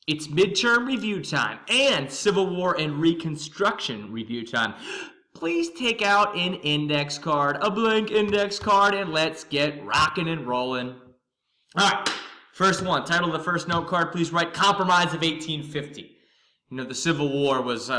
It's midterm review time and Civil War and Reconstruction review time. Please take out an index card, a blank index card, and let's get rocking and rolling. All right, first one, title of the first note card, please write Compromise of 1850. You know, the Civil War was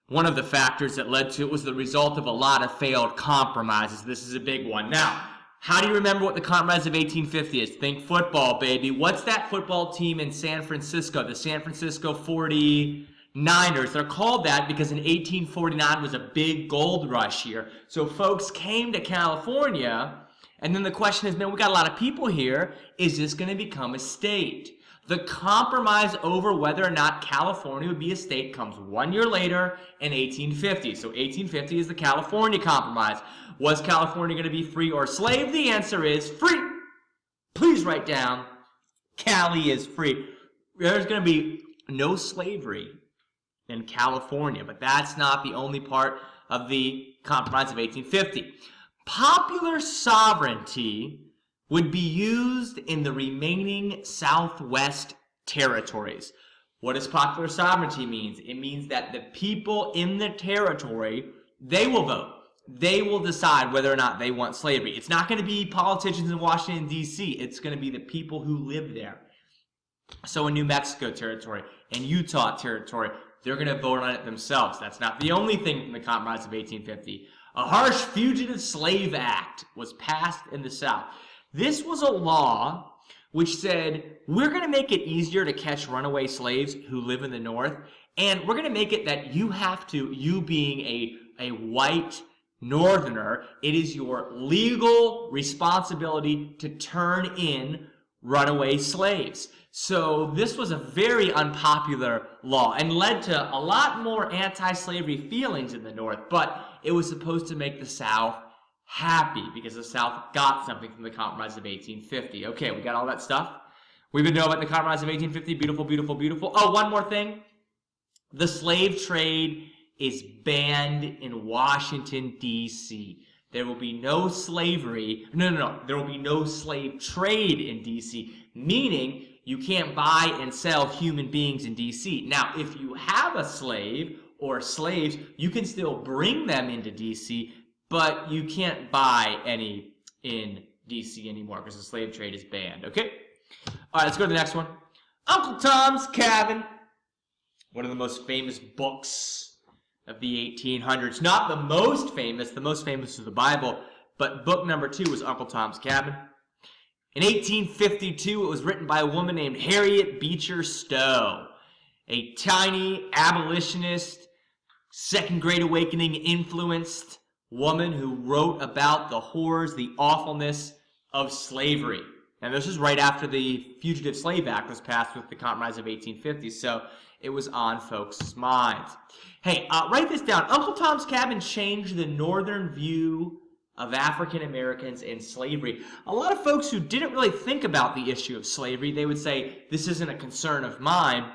one of the factors that led to it was the result of a lot of failed compromises. This is a big one. Now, how do you remember what the Compromise of 1850 is? Think football, baby. What's that football team in San Francisco? The San Francisco 49ers. They're called that because in 1849 was a big gold rush year. So folks came to California, and then the question is, man, we got a lot of people here. Is this going to become a state? The compromise over whether or not California would be a state comes 1 year later in 1850. So 1850 is the California Compromise. Was California going to be free or slave? The answer is free. Please write down, Cali is free. There's going to be no slavery in California, but that's not the only part of the Compromise of 1850. Popular sovereignty would be used in the remaining Southwest territories. What does popular sovereignty mean? It means that the people in the territory, they will vote. They will decide whether or not they want slavery. It's not going to be politicians in Washington, D.C. It's going to be the people who live there. So in New Mexico territory and Utah territory, they're going to vote on it themselves. That's not the only thing from the Compromise of 1850. A harsh Fugitive Slave Act was passed in the South. This was a law which said, we're going to make it easier to catch runaway slaves who live in the North, and we're going to make it that you have to, you being a white Northerner, it is your legal responsibility to turn in runaway slaves. So this was a very unpopular law and led to a lot more anti-slavery feelings in the North, but it was supposed to make the South happy because the South got something from the Compromise of 1850. Okay, we got all that stuff. We've been knowing about the Compromise of 1850. Beautiful, beautiful, beautiful. Oh, one more thing. The slave trade is banned in Washington, D.C. There will be no slavery. No. There will be no slave trade in D.C., meaning you can't buy and sell human beings in D.C. Now, if you have a slave or slaves, you can still bring them into D.C., but you can't buy any in D.C. anymore because the slave trade is banned, okay? All right, let's go to the next one. Uncle Tom's Cabin. One of the most famous books of the 1800s. Not the most famous is the Bible, but book number 2 was Uncle Tom's Cabin. In 1852, it was written by a woman named Harriet Beecher Stowe, a tiny abolitionist, Second Great Awakening influenced woman who wrote about the horrors, the awfulness of slavery. And this is right after the Fugitive Slave Act was passed with the Compromise of 1850, so it was on folks' minds. Hey, write this down. Uncle Tom's Cabin changed the northern view of African Americans and slavery. A lot of folks who didn't really think about the issue of slavery, they would say, this isn't a concern of mine,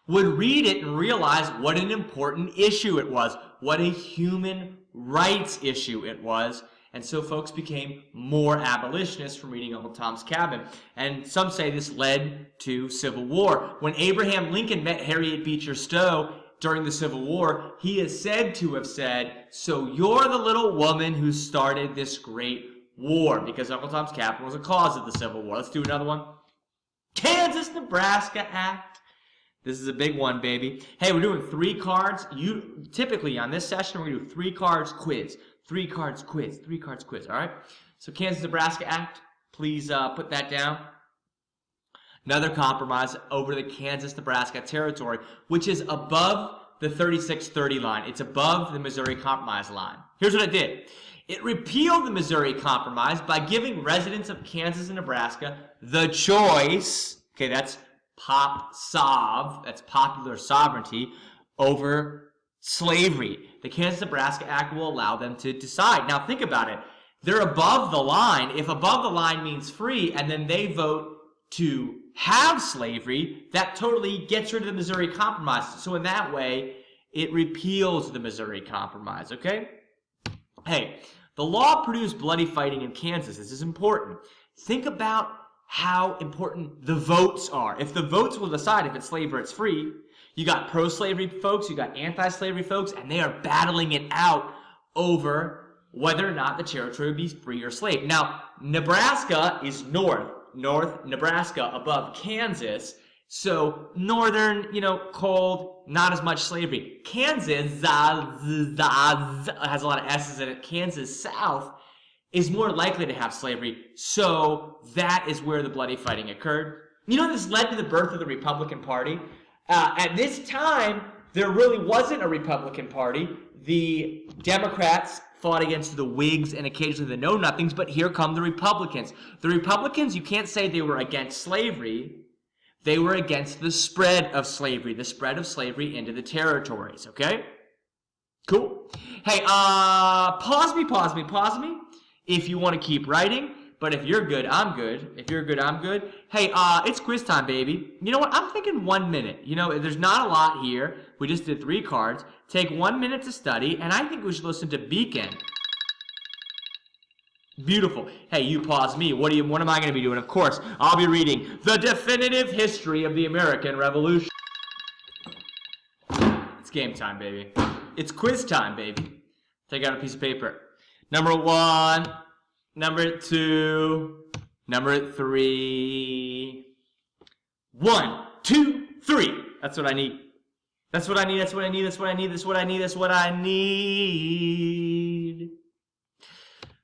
would read it and realize what an important issue it was, what a human rights issue it was. And so folks became more abolitionists from reading Uncle Tom's Cabin. And some say this led to Civil War. When Abraham Lincoln met Harriet Beecher Stowe during the Civil War, he is said to have said, so you're the little woman who started this great war, because Uncle Tom's Cabin was a cause of the Civil War. Let's do another one. Kansas-Nebraska Act. This is a big one, baby. Hey, we're doing 3 cards. Typically on this session, we're going to do 3 cards quiz. 3 cards quiz. 3 cards quiz, all right? So Kansas-Nebraska Act, please put that down. Another compromise over the Kansas-Nebraska territory, which is above the 3630 line. It's above the Missouri Compromise line. Here's what it did. It repealed the Missouri Compromise by giving residents of Kansas and Nebraska the choice, okay, that's POP-SOV, that's popular sovereignty, over slavery. The Kansas-Nebraska Act will allow them to decide. Now think about it. They're above the line. If above the line means free, and then they vote to have slavery, that totally gets rid of the Missouri Compromise. So in that way, it repeals the Missouri Compromise, okay? Hey, the law produced bloody fighting in Kansas. This is important. Think about how important the votes are. If the votes will decide if it's slave or it's free, you got pro-slavery folks, you got anti-slavery folks, and they are battling it out over whether or not the territory would be free or slave. Now, Nebraska is north Nebraska above Kansas, so northern, cold, not as much slavery. Kansas has a lot of S's in it. Kansas south is more likely to have slavery, so that is where the bloody fighting occurred. This led to the birth of the Republican Party. At this time, there really wasn't a Republican Party. The Democrats fought against the Whigs and occasionally the Know-Nothings, but here come the Republicans. The Republicans, you can't say they were against slavery. They were against the spread of slavery into the territories, okay? Cool. Hey, pause me, if you want to keep writing. But if you're good, I'm good. If you're good, I'm good. Hey, it's quiz time, baby. You know what? I'm thinking 1 minute. There's not a lot here. We just did 3 cards. Take 1 minute to study, and I think we should listen to Beacon. Beautiful. Hey, you pause me. What am I going to be doing? Of course, I'll be reading The Definitive History of the American Revolution. It's game time, baby. It's quiz time, baby. Take out a piece of paper. Number 1. Number 2, number 3. 1, 2, 3. That's what I need. That's what I need. That's what I need. That's what I need. That's what I need. That's what I need.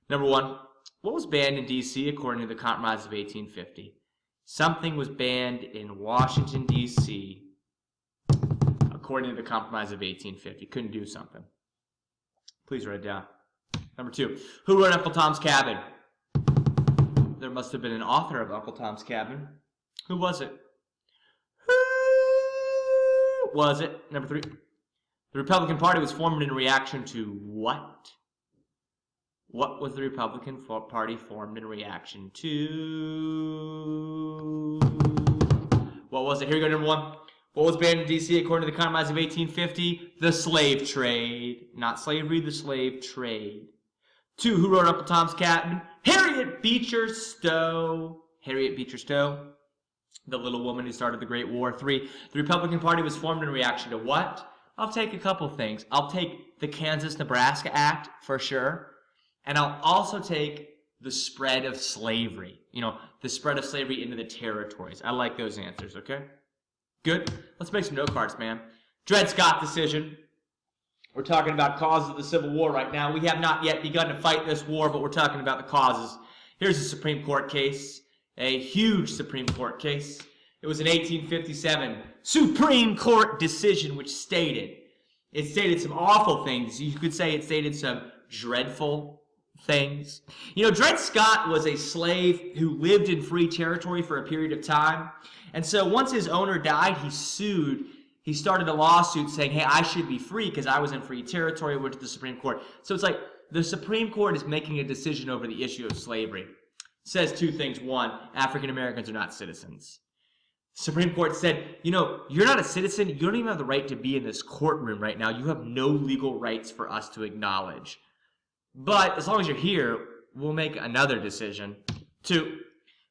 Number 1. What was banned in D.C. according to the Compromise of 1850? Something was banned in Washington, D.C. according to the Compromise of 1850. Couldn't do something. Please write it down. Number 2, who wrote Uncle Tom's Cabin? There must have been an author of Uncle Tom's Cabin. Who was it? Who was it? Number 3, the Republican Party was formed in reaction to what? What was the Republican Party formed in reaction to? What was it? Here we go, number 1. What was banned in D.C. according to the Compromise of 1850? The slave trade. Not slavery, the slave trade. 2, who wrote Uncle Tom's Cabin? Harriet Beecher Stowe. Harriet Beecher Stowe, the little woman who started the Great War. 3, the Republican Party was formed in reaction to what? I'll take a couple things. I'll take the Kansas-Nebraska Act, for sure. And I'll also take the spread of slavery. The spread of slavery into the territories. I like those answers, okay? Good. Let's make some note cards, man. Dred Scott decision. We're talking about causes of the Civil War right now. We have not yet begun to fight this war, but we're talking about the causes. Here's a Supreme Court case, a huge Supreme Court case. It was an 1857 Supreme Court decision which stated some awful things. You could say it stated some dreadful things. Dred Scott was a slave who lived in free territory for a period of time. And so once his owner died, he sued. He started a lawsuit saying, hey, I should be free because I was in free territory, went to the Supreme Court. So it's like the Supreme Court is making a decision over the issue of slavery. It says 2 things. 1, African Americans are not citizens. The Supreme Court said, you're not a citizen. You don't even have the right to be in this courtroom right now. You have no legal rights for us to acknowledge. But as long as you're here, we'll make another decision. 2,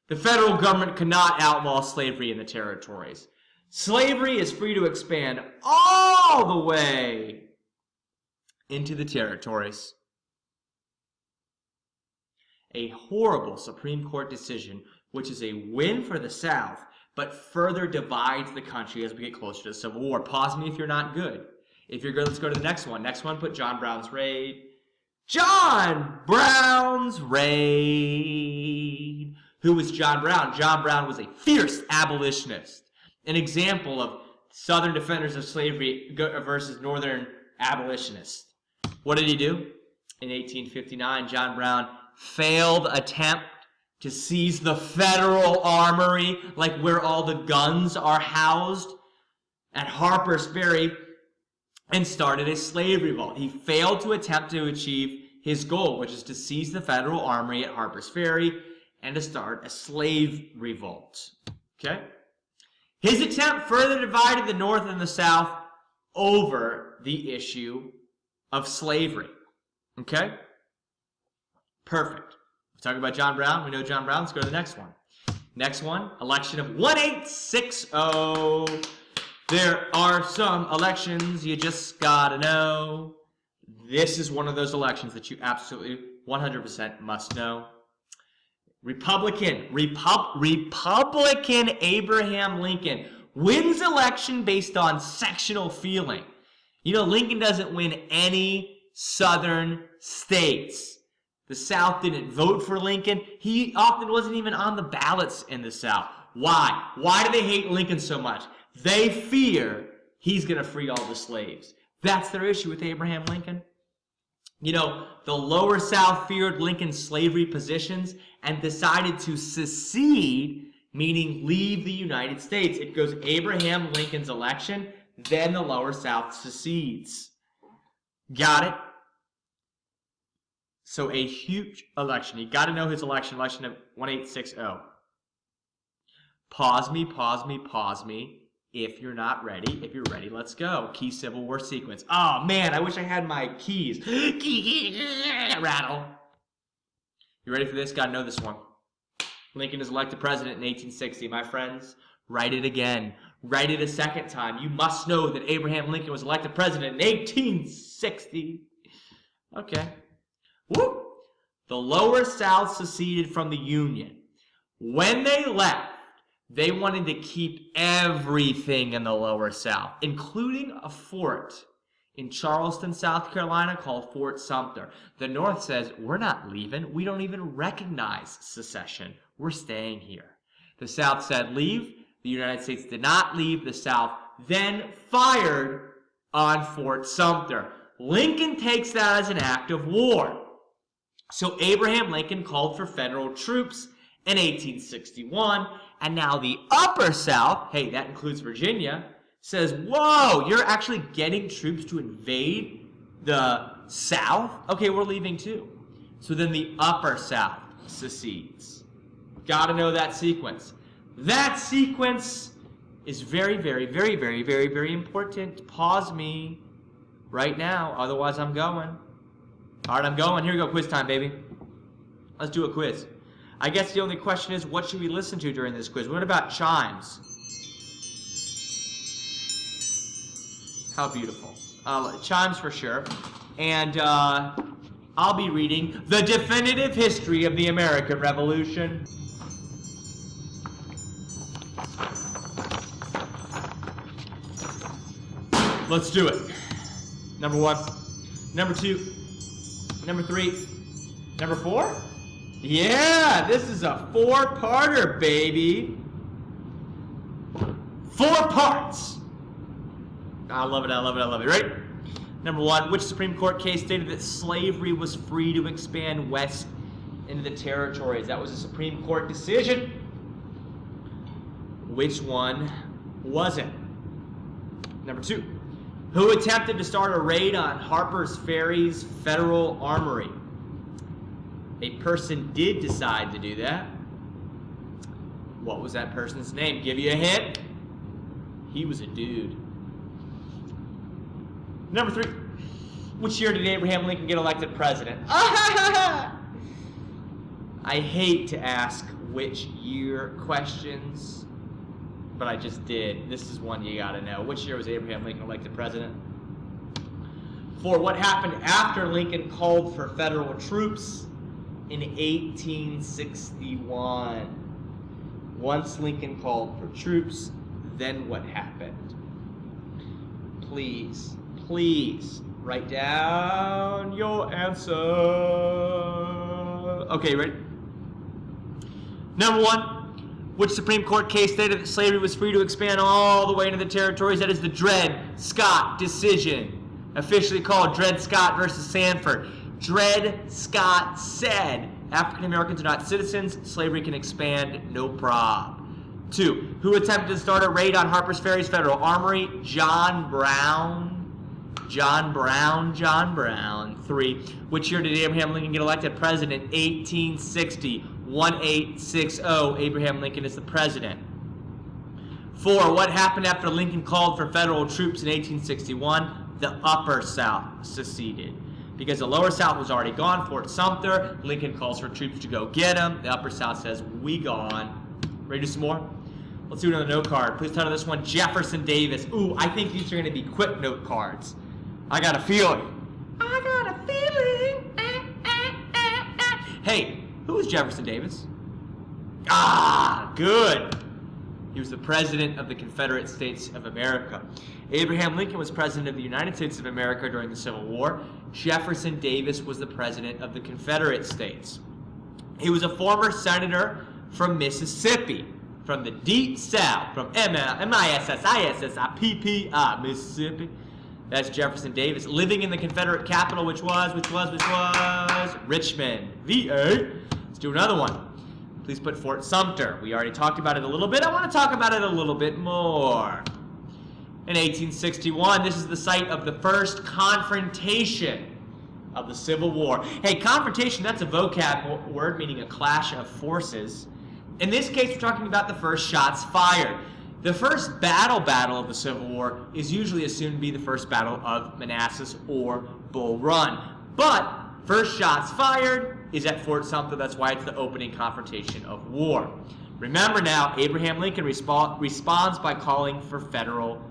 the federal government cannot outlaw slavery in the territories. Slavery is free to expand all the way into the territories. A horrible Supreme Court decision, which is a win for the South, but further divides the country as we get closer to the Civil War. Pause me if you're not good. If you're good, let's go to the next one. Next one, put John Brown's Raid. John Brown's Raid. Who was John Brown? John Brown was a fierce abolitionist. An example of Southern defenders of slavery versus Northern abolitionists. What did he do? In 1859, John Brown failed attempt to seize the federal armory, like where all the guns are housed, at Harper's Ferry, and started a slave revolt. He failed to attempt to achieve his goal, which is to seize the federal armory at Harper's Ferry and to start a slave revolt. Okay? His attempt further divided the North and the South over the issue of slavery. Okay? Perfect. We're talking about John Brown. We know John Brown. Let's go to the next one. Next one, election of 1860. There are some elections you just gotta know. This is one of those elections that you absolutely 100% must know. Republican Abraham Lincoln wins election based on sectional feeling. You know, Lincoln doesn't win any southern states. The South didn't vote for Lincoln. He often wasn't even on the ballots in the South. Why? Why do they hate Lincoln so much? They fear he's going to free all the slaves. That's their issue with Abraham Lincoln. You know, the lower South feared Lincoln's slavery positions and decided to secede, meaning leave the United States. It goes Abraham Lincoln's election, then the lower South secedes. Got it? So a huge election. You got to know his election of 1860. Pause me. If you're not ready, if you're ready, let's go. Key Civil War sequence. Oh man, I wish I had my keys. Rattle. You ready for this? Gotta know this one. Lincoln is elected president in 1860. My friends, write it again. Write it a second time. You must know that Abraham Lincoln was elected president in 1860. Okay. Woo! The lower South seceded from the Union. When they left, they wanted to keep everything in the lower South, including a fort in Charleston, South Carolina called Fort Sumter. The North says, we're not leaving. We don't even recognize secession. We're staying here. The South said, leave. The United States did not leave. The South then fired on Fort Sumter. Lincoln takes that as an act of war. So Abraham Lincoln called for federal troops in 1861, and now the upper South, hey, that includes Virginia, says, whoa, you're actually getting troops to invade the South? Okay, we're leaving too. So then the upper South secedes. Gotta know that sequence. That sequence is very, very, very, very, very, very important. Pause me right now, otherwise I'm going. All right, I'm going. Here we go, quiz time, baby. Let's do a quiz. I guess the only question is, what should we listen to during this quiz? What about chimes? How beautiful. Chimes for sure. And I'll be reading The Definitive History of the American Revolution. Let's do it. Number 1. Number 2. Number 3. Number 4? Yeah, this is a 4-parter, baby. 4 parts. I love it, I love it, I love it. Ready? Number 1, which Supreme Court case stated that slavery was free to expand west into the territories? That was a Supreme Court decision. Which one was it? Number 2, who attempted to start a raid on Harper's Ferry's Federal Armory? A person did decide to do that. What was that person's name? Give you a hint. He was a dude. Number 3. Which year did Abraham Lincoln get elected president? I hate to ask which year questions, but I just did. This is one you gotta know. Which year was Abraham Lincoln elected president? 4. What happened after Lincoln called for federal troops in 1861? Once Lincoln called for troops, then what happened? Please write down your answer. Okay, ready? Number 1, which Supreme Court case stated that slavery was free to expand all the way into the territories? That is the Dred Scott decision, officially called Dred Scott versus Sanford. Dred Scott said African Americans are not citizens, slavery can expand, no prob. 2, who attempted to start a raid on Harper's Ferry's Federal Armory? John Brown. 3, which year did Abraham Lincoln get elected president? 1860. 1860. Abraham Lincoln is the president. 4, what happened after Lincoln called for federal troops in 1861? The upper South seceded. Because the lower South was already gone, Fort Sumter, Lincoln calls for troops to go get them. The upper South says, we gone. Ready to do some more? Let's do another note card. Please title this one Jefferson Davis. Ooh, I think these are going to be quick note cards. I got a feeling. I got a feeling. Hey, who was Jefferson Davis? Ah, good. He was the President of the Confederate States of America. Abraham Lincoln was President of the United States of America during the Civil War. Jefferson Davis was the President of the Confederate States. He was a former senator from Mississippi, from the deep south, from M-I-S-S-I-S-S-I-P-P-I, Mississippi. That's Jefferson Davis, living in the Confederate capital, which was Richmond, VA. Let's do another one. Please put Fort Sumter. We already talked about it a little bit. I want to talk about it a little bit more. In 1861, this is the site of the first confrontation of the Civil War. Hey, confrontation, that's a vocab word meaning a clash of forces. In this case, we're talking about the first shots fired. The first battle of the Civil War is usually assumed to be the first battle of Manassas or Bull Run. But first shots fired is at Fort Sumter. That's why it's the opening confrontation of war. Remember now, Abraham Lincoln responds by calling for federal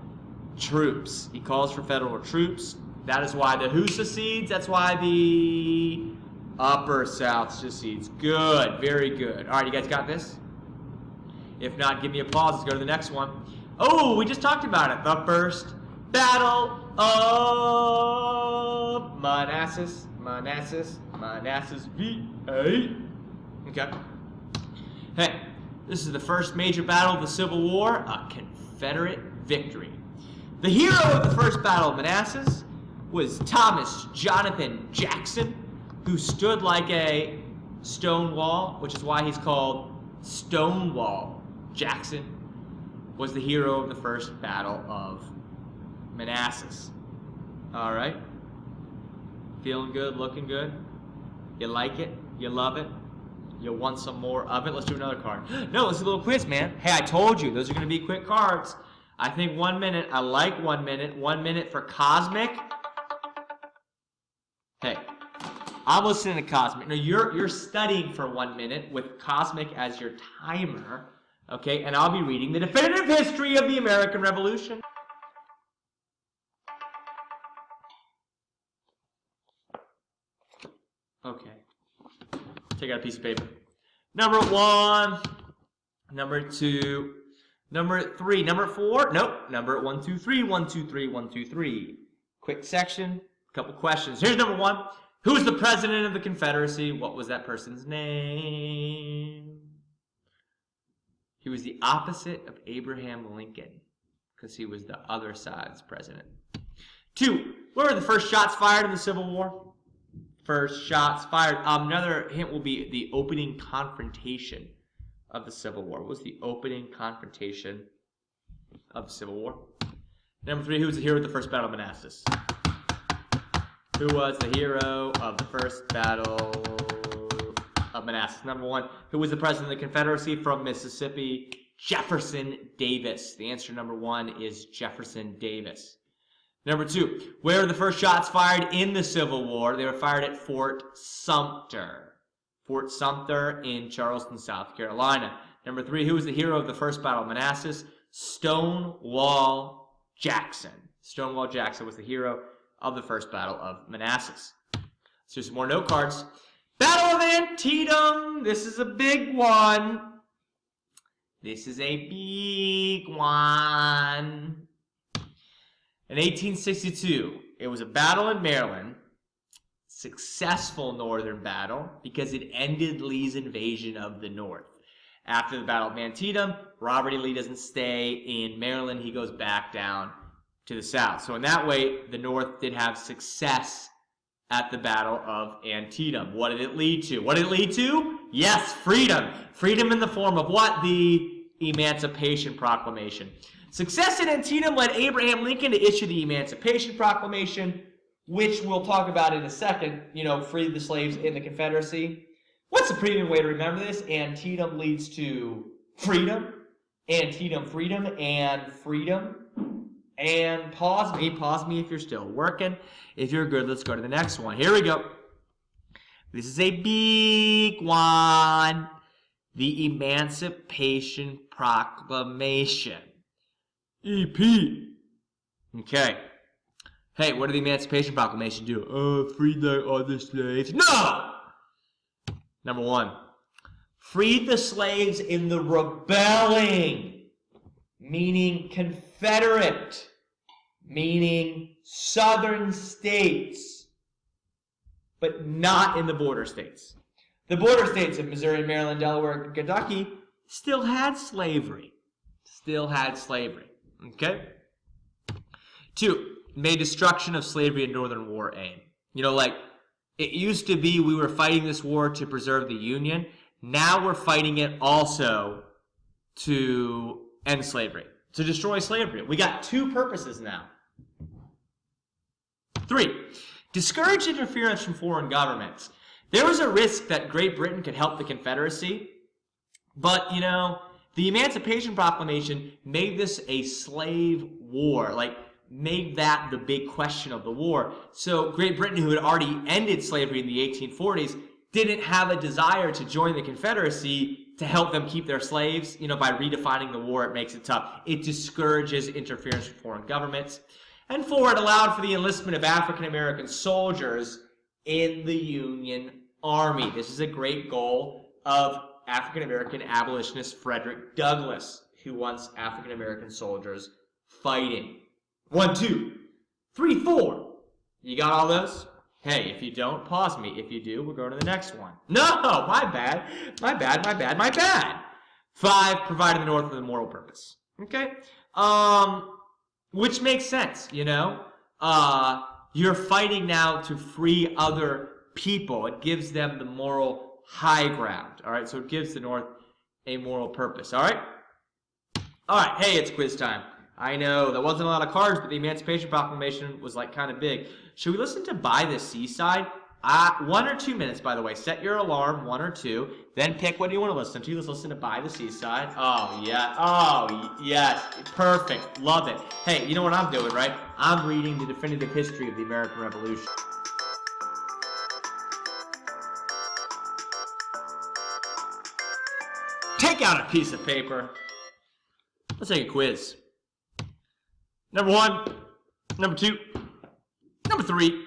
troops. He calls for federal troops. That is why the who secedes. That's why the Upper South secedes. Good. Very good. All right, you guys got this? If not, give me applause. Let's go to the next one. Oh, we just talked about it. The first battle of Manassas. Manassas, VA. Okay. Hey, this is the first major battle of the Civil War, a Confederate victory. The hero of the first battle of Manassas was Thomas Jonathan Jackson, who stood like a stone wall, which is why he's called Stonewall. Jackson was the hero of the first battle of Manassas. All right. Feeling good, looking good? You like it? You love it? You want some more of it? Let's do another card. No, let's do a little quiz, man. Hey, I told you, those are going to be quick cards. I think 1 minute. I like 1 minute. 1 minute for Cosmic. Hey, I'm listening to Cosmic. No, you're studying for 1 minute with Cosmic as your timer. Okay, and I'll be reading the definitive history of the American Revolution. Okay. Take out a piece of paper. Number 1, number 2, number 3, number 4. Nope. Number 1, 2, 3, 1, 2, 3, 1, 2, 3. Quick section. Couple questions. Here's number 1. Who was the president of the Confederacy? What was that person's name? He was the opposite of Abraham Lincoln because he was the other side's president. 2. Where were the first shots fired in the Civil War? First shots fired. Another hint will be the opening confrontation of the Civil War. What was the opening confrontation of the Civil War? Number 3, who was the hero of the first battle of Manassas? Who was the hero of the first battle of Manassas? Number 1, who was the president of the Confederacy from Mississippi? Jefferson Davis. The answer to number 1 is Jefferson Davis. Number 2, where were the first shots fired in the Civil War? They were fired at Fort Sumter. Fort Sumter in Charleston, South Carolina. Number 3, who was the hero of the first battle of Manassas? Stonewall Jackson. Stonewall Jackson was the hero of the first battle of Manassas. Let's do some more note cards. Battle of Antietam. This is a big one. This is a big one. In 1862, it was a battle in Maryland, successful northern battle because it ended Lee's invasion of the North. After the Battle of Antietam, Robert E. Lee doesn't stay in Maryland. He goes back down to the South. So in that way, the North did have success at the Battle of Antietam. What did it lead to? What did it lead to? Yes, freedom. Freedom in the form of what? The Emancipation Proclamation. Success at Antietam led Abraham Lincoln to issue the Emancipation Proclamation, which we'll talk about in a second, freed the slaves in the Confederacy. What's the premium way to remember this? Antietam leads to freedom. Antietam, freedom, and freedom. And pause me if you're still working. If you're good, let's go to the next one. Here we go. This is a big one. The Emancipation Proclamation. EP. Okay. Hey, what did the Emancipation Proclamation do? Free the other slaves. No! Number 1. Freed the slaves in the rebelling, meaning Confederate, meaning Southern states, but not in the border states. The border states of Missouri, Maryland, Delaware, and Kentucky still had slavery. Okay? 2. Made destruction of slavery and Northern War aim. It used to be we were fighting this war to preserve the Union. Now we're fighting it also to end slavery, to destroy slavery. We got 2 purposes now. 3. Discourage interference from foreign governments. There was a risk that Great Britain could help the Confederacy, but, the Emancipation Proclamation made this a slave war, made that the big question of the war. So Great Britain, who had already ended slavery in the 1840s, didn't have a desire to join the Confederacy to help them keep their slaves. By redefining the war, it makes it tough. It discourages interference from foreign governments. And 4, it allowed for the enlistment of African American soldiers in the Union Army. This is a great goal of African American abolitionist Frederick Douglass, who wants African American soldiers fighting. 1, 2, 3, 4. You got all those? Hey, if you don't, pause me. If you do, we'll go to the next one. No, my bad. 5, providing the North with a moral purpose. Okay? Which makes sense, You're fighting now to free other people. It gives them the moral high ground. All right? So it gives the North a moral purpose. All right? All right. Hey, it's quiz time. I know, there wasn't a lot of cards, but the Emancipation Proclamation was kind of big. Should we listen to By the Seaside? 1 or 2 minutes, by the way. Set your alarm, 1 or 2. Then pick what you want to listen to. Let's listen to By the Seaside. Oh, yeah. Oh, yes. Perfect. Love it. Hey, you know what I'm doing, right? I'm reading the definitive history of the American Revolution. Take out a piece of paper. Let's take a quiz. Number 1, number 2, number 3,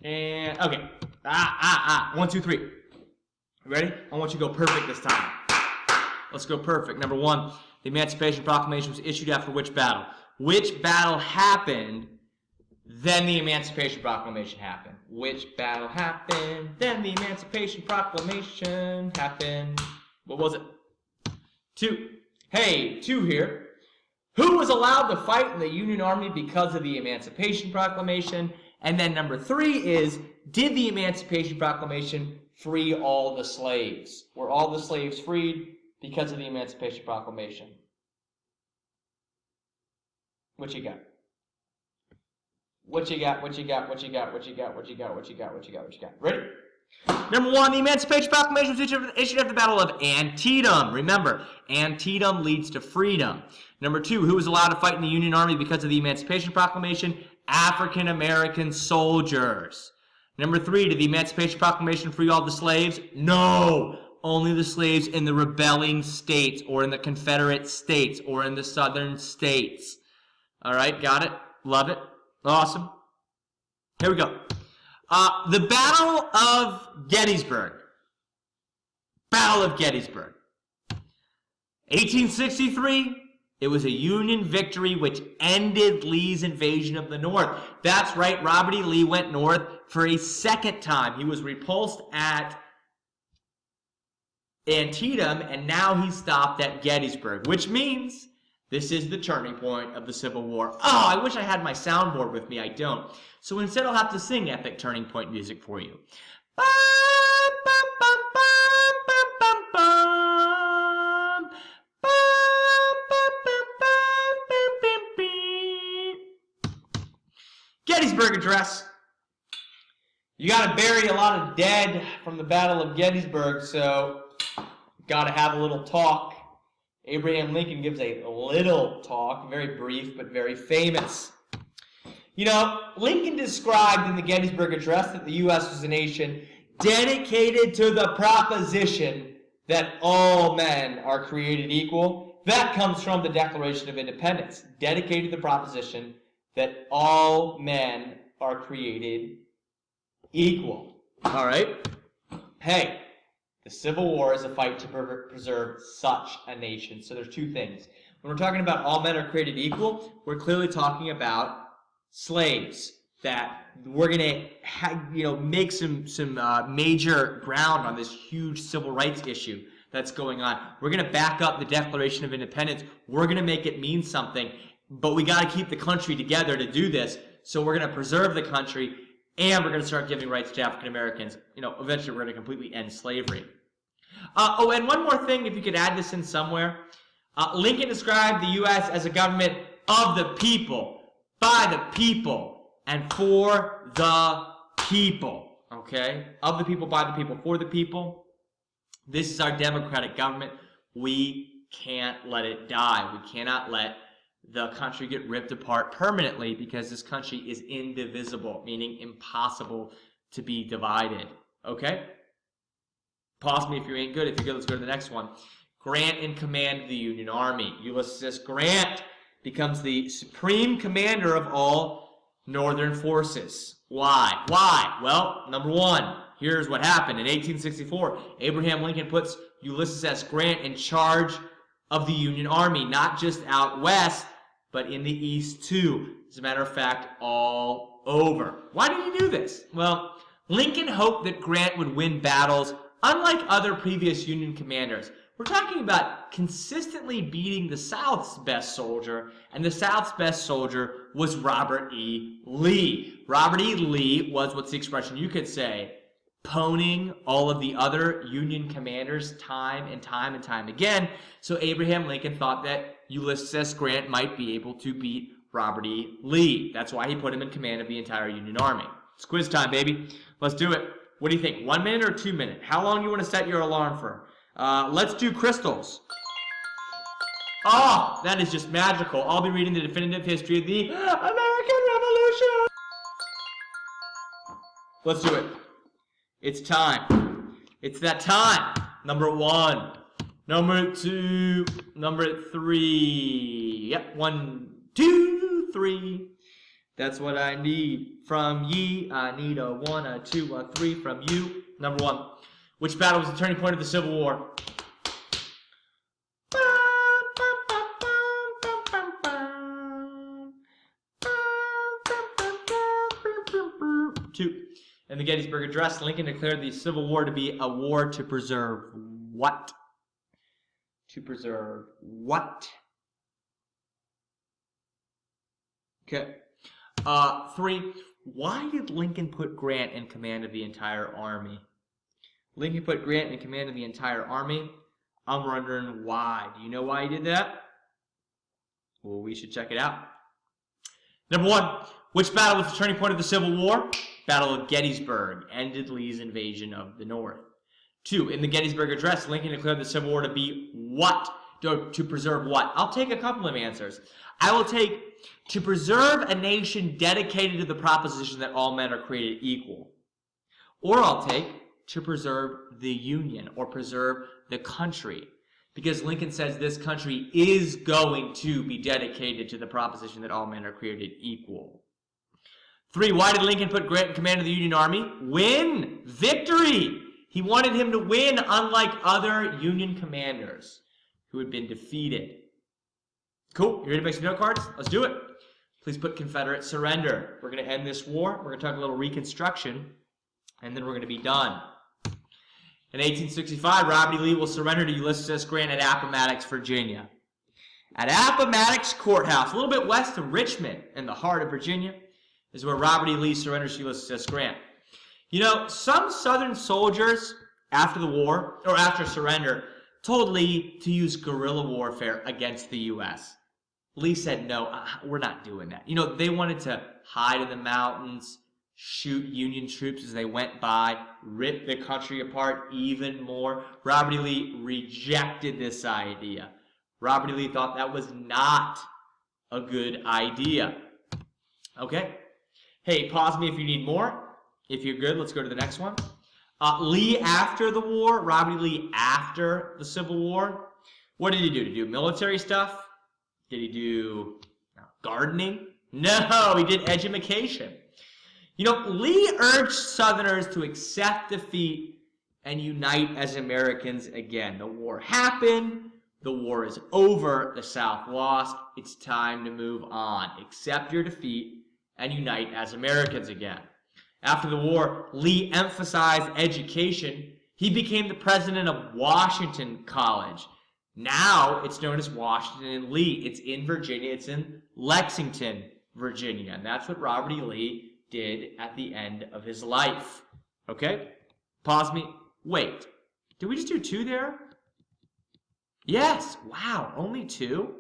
and okay. 1, 2, 3. You ready? I want you to go perfect this time. Let's go perfect. Number 1, the Emancipation Proclamation was issued after which battle? Which battle happened, then the Emancipation Proclamation happened? Which battle happened, then the Emancipation Proclamation happened? What was it? 2. Hey, 2 here. Who was allowed to fight in the Union Army because of the Emancipation Proclamation? And then number 3 is, did the Emancipation Proclamation free all the slaves? Were all the slaves freed because of the Emancipation Proclamation? What you got? What you got? Ready? Number 1, the Emancipation Proclamation was issued after the Battle of Antietam. Remember, Antietam leads to freedom. Number 2, who was allowed to fight in the Union Army because of the Emancipation Proclamation? African American soldiers. Number 3, did the Emancipation Proclamation free all the slaves? No! Only the slaves in the rebelling states, or in the Confederate states, or in the Southern states. Alright, got it? Love it? Awesome. Here we go. The Battle of Gettysburg. Battle of Gettysburg. 1863, it was a Union victory which ended Lee's invasion of the North. That's right, Robert E. Lee went north for a second time. He was repulsed at Antietam, and now he stopped at Gettysburg, which means this is the turning point of the Civil War. Oh, I wish I had my soundboard with me. I don't. So instead, I'll have to sing epic turning point music for you. Gettysburg Address. You got to bury a lot of dead from the Battle of Gettysburg, so got to have a little talk. Abraham Lincoln gives a little talk, very brief but very famous. You know, Lincoln described in the Gettysburg Address that the U.S. was a nation dedicated to the proposition that all men are created equal, that comes from the Declaration of Independence, dedicated to the proposition that all men are created equal. All right? Hey, the Civil War is a fight to preserve such a nation. So there's two things. When we're talking about all men are created equal, we're clearly talking about slaves, that we're going to make some major ground on this huge civil rights issue that's going on. We're going to back up the Declaration of Independence. We're going to make it mean something, but we got to keep the country together to do this. So we're going to preserve the country, and we're going to start giving rights to African Americans. Eventually we're going to completely end slavery. And one more thing, if you could add this in somewhere. Lincoln described the U.S. as a government of the people, by the people, and for the people. Okay? Of the people, by the people, for the people. This is our democratic government. We can't let it die. We cannot let the country get ripped apart permanently, because this country is indivisible, meaning impossible to be divided. Okay? Pause me if you ain't good. If you're good, let's go to the next one. Grant in command of the Union Army. Ulysses S. Grant becomes the supreme commander of all Northern forces. Why? Why? Well, number one, here's what happened. In 1864, Abraham Lincoln puts Ulysses S. Grant in charge of the Union Army, not just out west, but in the east too. As a matter of fact, all over. Why did he do this? Well, Lincoln hoped that Grant would win battles unlike other previous Union commanders. We're talking about consistently beating the South's best soldier, and the South's best soldier was Robert E. Lee. Robert E. Lee was, what's the expression you could say, poning all of the other Union commanders time and time and time again. So Abraham Lincoln thought that Ulysses S. Grant might be able to beat Robert E. Lee. That's why he put him in command of the entire Union Army. It's quiz time, baby. Let's do it. What do you think? 1 minute or 2 minutes? How long do you want to set your alarm for? Let's do crystals. Oh, that is just magical. I'll be reading the definitive history of the American Revolution. Let's do it. It's time. It's that time. Number 1. Number 2. Number 3. Yep, 1, 2, 3. That's what I need from ye. I need a 1, a 2, a 3 from you. Number 1. Which battle was the turning point of the Civil War? 2. In the Gettysburg Address, Lincoln declared the Civil War to be a war to preserve what? To preserve what? Okay. 3. Why did Lincoln put Grant in command of the entire army? Lincoln put Grant in command of the entire army. I'm wondering why. Do you know why he did that? Well, we should check it out. Number 1. Which battle was the turning point of the Civil War? Battle of Gettysburg ended Lee's invasion of the North. 2. In the Gettysburg Address, Lincoln declared the Civil War to be what? To preserve what? I'll take a couple of answers. I will take to preserve a nation dedicated to the proposition that all men are created equal. Or I'll take to preserve the Union, or preserve the country. Because Lincoln says this country is going to be dedicated to the proposition that all men are created equal. 3. Why did Lincoln put Grant in command of the Union Army? Win! Victory! He wanted him to win, unlike other Union commanders who had been defeated. Cool. You ready to make some note cards? Let's do it. Please put Confederate surrender. We're going to end this war. We're going to talk a little Reconstruction, and then we're going to be done. In 1865, Robert E. Lee will surrender to Ulysses S. Grant at Appomattox, Virginia. At Appomattox Courthouse, a little bit west of Richmond, in the heart of Virginia, is where Robert E. Lee surrenders to Ulysses S. Grant. You know, some Southern soldiers, after the war, or after surrender, told Lee to use guerrilla warfare against the U.S. Lee said, no, we're not doing that. You know, they wanted to hide in the mountains, shoot Union troops as they went by, rip the country apart even more. Robert E. Lee rejected this idea. Robert E. Lee thought that was not a good idea. Okay? Hey, pause me if you need more. If you're good, let's go to the next one. Lee after the war, Robert E. Lee after the Civil War. What did he do? Did he do military stuff? Did he do gardening? No, he did education. You know, Lee urged Southerners to accept defeat and unite as Americans again. The war happened. The war is over. The South lost. It's time to move on. Accept your defeat and unite as Americans again. After the war, Lee emphasized education. He became the president of Washington College. Now it's known as Washington and Lee. It's in Virginia. It's in Lexington, Virginia. And that's what Robert E. Lee did at the end of his life. Okay? Pause me. Wait. Did we just do 2 there? Yes. Wow. Only 2?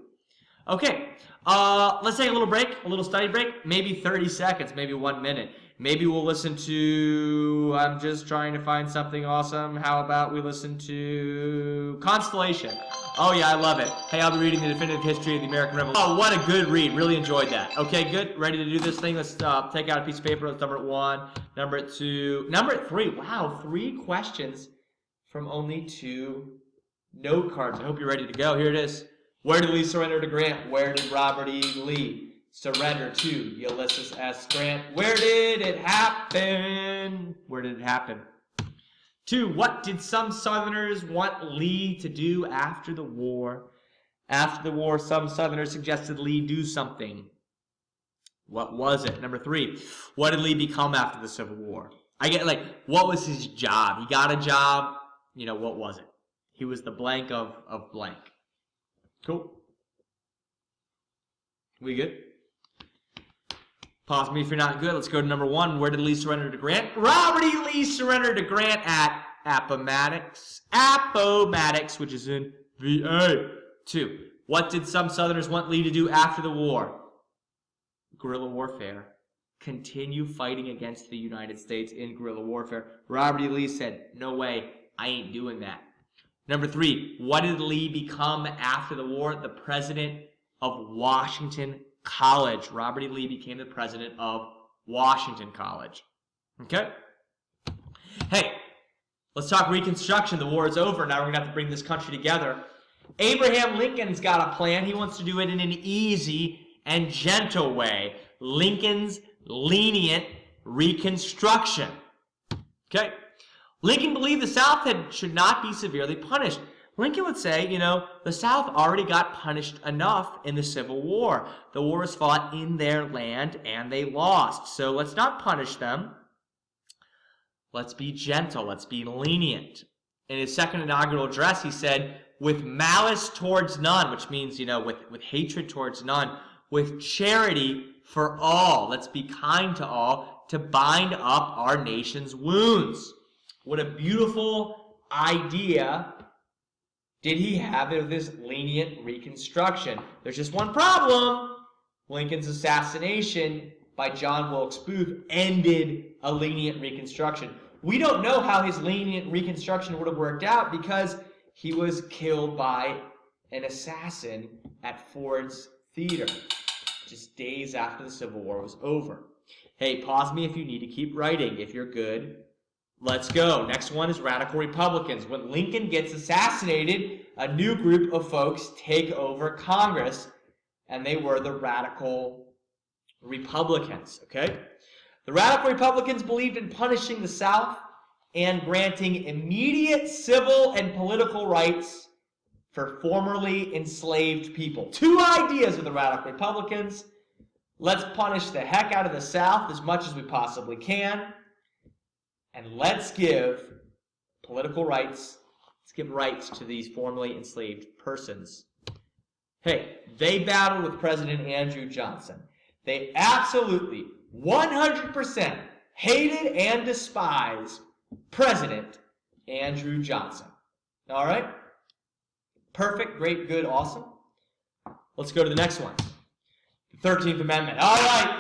Okay. Let's take a little break, a little study break. Maybe 30 seconds, maybe 1 minute. Maybe we'll listen to, I'm just trying to find something awesome. How about we listen to Constellation? Oh yeah, I love it. Hey, I'll be reading the definitive history of the American Revolution. Oh, what a good read. Really enjoyed that. Okay, good. Ready to do this thing? Let's take out a piece of paper. Let's number it 1, number it 2, number it 3. Wow, 3 questions from only 2 note cards. I hope you're ready to go. Here it is. Where did Lee surrender to Grant? Where did Robert E. Lee surrender to Ulysses S. Grant? Where did it happen? Where did it happen? 2, what did some Southerners want Lee to do after the war? After the war, some Southerners suggested Lee do something. What was it? Number 3, what did Lee become after the Civil War? I get, like, what was his job? He got a job. You know, what was it? He was the blank of blank. Cool. We good? Pause me if you're not good. Let's go to number 1. Where did Lee surrender to Grant? Robert E. Lee surrendered to Grant at Appomattox, which is in VA. 2. What did some Southerners want Lee to do after the war? Guerrilla warfare. Continue fighting against the United States in guerrilla warfare. Robert E. Lee said, no way, I ain't doing that. Number 3, what did Lee become after the war? The president of Washington College. Robert E. Lee became the president of Washington College. Okay? Hey, let's talk Reconstruction. The war is over. Now we're going to have to bring this country together. Abraham Lincoln's got a plan. He wants to do it in an easy and gentle way. Lincoln's lenient Reconstruction. Okay? Lincoln believed the South should not be severely punished. Lincoln would say, you know, the South already got punished enough in the Civil War. The war was fought in their land and they lost. So let's not punish them. Let's be gentle. Let's be lenient. In his second inaugural address, he said, with malice towards none, which means, you know, with hatred towards none, with charity for all. Let's be kind to all to bind up our nation's wounds. What a beautiful idea did he have of this lenient Reconstruction. There's just one problem. Lincoln's assassination by John Wilkes Booth ended a lenient Reconstruction. We don't know how his lenient Reconstruction would have worked out because he was killed by an assassin at Ford's Theater just days after the Civil War was over. Hey, pause me if you need to keep writing. If you're good, let's go. Next one is Radical Republicans. When Lincoln gets assassinated, a new group of folks take over Congress, and they were the Radical Republicans, okay? The Radical Republicans believed in punishing the South and granting immediate civil and political rights for formerly enslaved people. 2 ideas of the Radical Republicans. Let's punish the heck out of the South as much as we possibly can. And let's give political rights, let's give rights to these formerly enslaved persons. Hey, they battled with President Andrew Johnson. They absolutely, 100% hated and despised President Andrew Johnson. All right? Perfect, great, good, awesome. Let's go to the next one. The 13th Amendment. All right,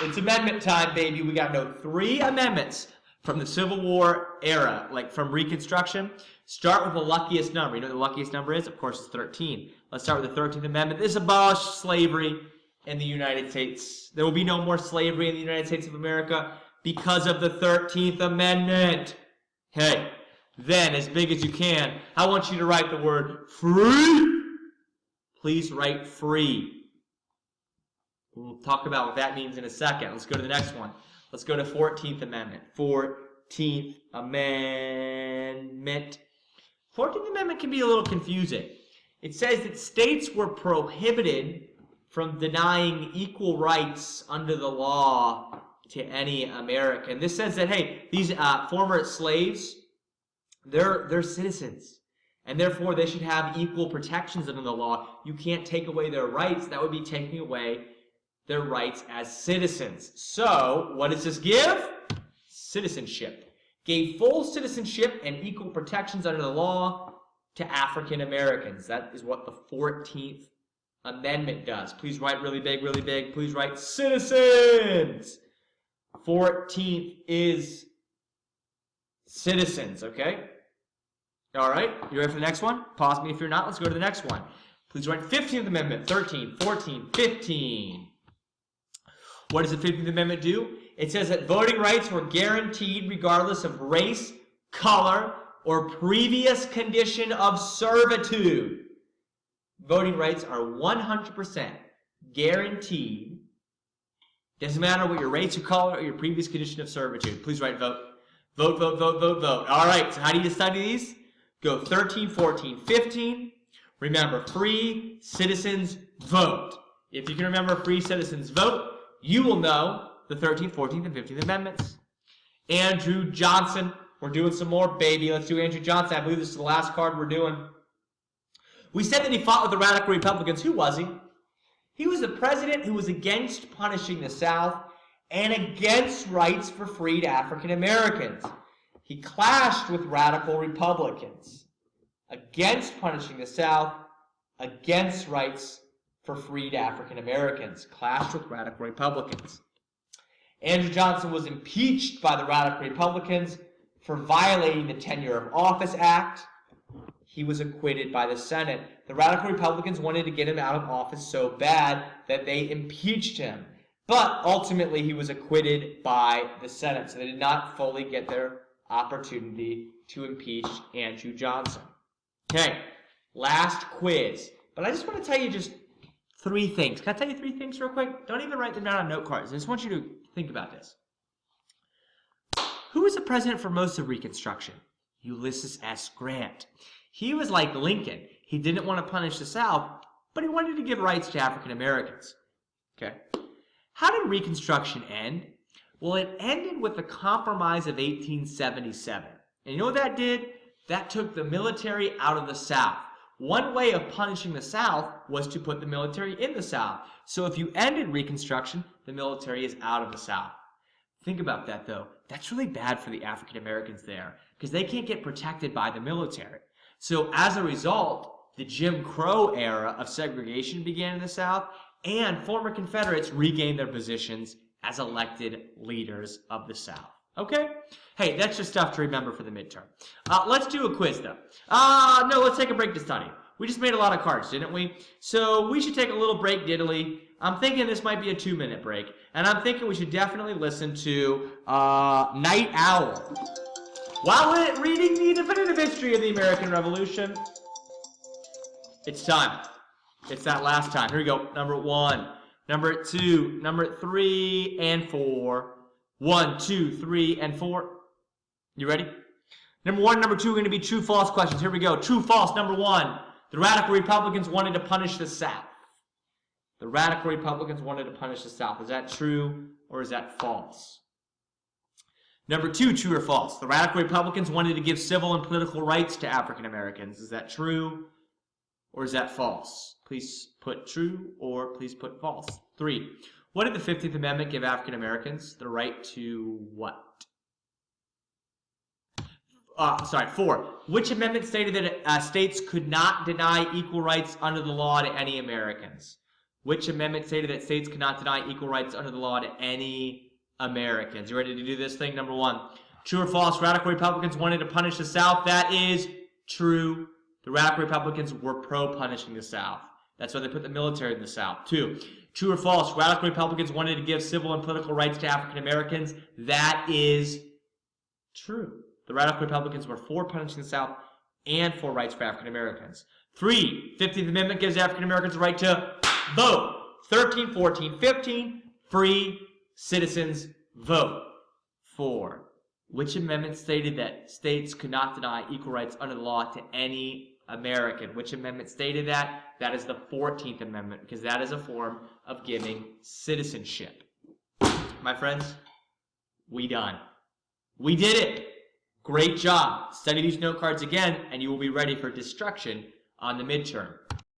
it's amendment time, baby. We got to know 3 amendments from the Civil War era, like from Reconstruction. Start with the luckiest number. You know what the luckiest number is? Of course, it's 13. Let's start with the 13th Amendment. This abolished slavery in the United States. There will be no more slavery in the United States of America because of the 13th Amendment. Okay, then as big as you can, I want you to write the word free. Please write free. We'll talk about what that means in a second. Let's go to the next one. Let's go to 14th Amendment. 14th Amendment. 14th Amendment can be a little confusing. It says that states were prohibited from denying equal rights under the law to any American. This says that, hey, these former slaves, they're citizens, and therefore they should have equal protections under the law. You can't take away their rights. That would be taking away their rights as citizens. So, what does this give? Citizenship. Gave full citizenship and equal protections under the law to African Americans. That is what the 14th Amendment does. Please write really big, really big. Please write citizens. 14th is citizens, okay? All right, you ready for the next one? Pause me if you're not. Let's go to the next one. Please write 15th Amendment, 13, 14, 15. What does the 15th Amendment do? It says that voting rights were guaranteed regardless of race, color, or previous condition of servitude. Voting rights are 100% guaranteed. Doesn't matter what your race, your color, or your previous condition of servitude. Please write vote. Vote, vote, vote, vote, vote. All right, so how do you study these? Go 13, 14, 15. Remember, free citizens vote. If you can remember free citizens vote, you will know the 13th, 14th, and 15th Amendments. Andrew Johnson. We're doing some more, baby. Let's do Andrew Johnson. I believe this is the last card we're doing. We said that he fought with the radical Republicans. Who was he? He was the president who was against punishing the South and against rights for freed African Americans. He clashed with radical Republicans against punishing the South, against rights for freed African Americans. Clashed with radical Republicans. Andrew Johnson was impeached by the radical Republicans for violating the Tenure of Office Act. He was acquitted by the Senate. The radical Republicans wanted to get him out of office so bad that they impeached him. But ultimately he was acquitted by the Senate, so they did not fully get their opportunity to impeach Andrew Johnson. Okay, last quiz. But I just want to tell you just 3 things. Can I tell you 3 things real quick? Don't even write them down on note cards. I just want you to think about this. Who was the president for most of Reconstruction? Ulysses S. Grant. He was like Lincoln. He didn't want to punish the South, but he wanted to give rights to African Americans. Okay. How did Reconstruction end? Well, it ended with the Compromise of 1877. And you know what that did? That took the military out of the South. One way of punishing the South was to put the military in the South. So if you ended Reconstruction, the military is out of the South. Think about that, though. That's really bad for the African Americans there because they can't get protected by the military. So as a result, the Jim Crow era of segregation began in the South, and former Confederates regained their positions as elected leaders of the South. Okay? Hey, that's just stuff to remember for the midterm. Let's do a quiz, though. No, let's take a break to study. We just made a lot of cards, didn't we? So we should take a little break, diddly. I'm thinking this might be a 2-minute break, and I'm thinking we should definitely listen to Night Owl. While reading the definitive history of the American Revolution, it's time. It's that last time. Here we go. Number 1, number 2, number 3, and 4. 1, 2, 3, and 4. You ready? Number 1 and number 2 are going to be true, false questions. Here we go. True, false. Number 1. The radical Republicans wanted to punish the South. The radical Republicans wanted to punish the South. Is that true or is that false? Number 2, true or false? The radical Republicans wanted to give civil and political rights to African Americans. Is that true or is that false? Please put true or please put false. 3. What did the 15th Amendment give African Americans? The right to what? 4. Which amendment stated that states could not deny equal rights under the law to any Americans? Which amendment stated that states could not deny equal rights under the law to any Americans? You ready to do this thing? Number 1. True or false? Radical Republicans wanted to punish the South. That is true. The radical Republicans were pro-punishing the South. That's why they put the military in the South. 2. True or false? Radical Republicans wanted to give civil and political rights to African Americans. That is true. The Radical Republicans were for punishing the South and for rights for African Americans. 3, 15th Amendment gives African Americans the right to vote. 13, 14, 15, free citizens vote. 4, which amendment stated that states could not deny equal rights under the law to any American? Which amendment stated that? That is the 14th Amendment, because that is a form of giving citizenship. My friends, we done. We did it. Great job. Study these note cards again, and you will be ready for destruction on the midterm.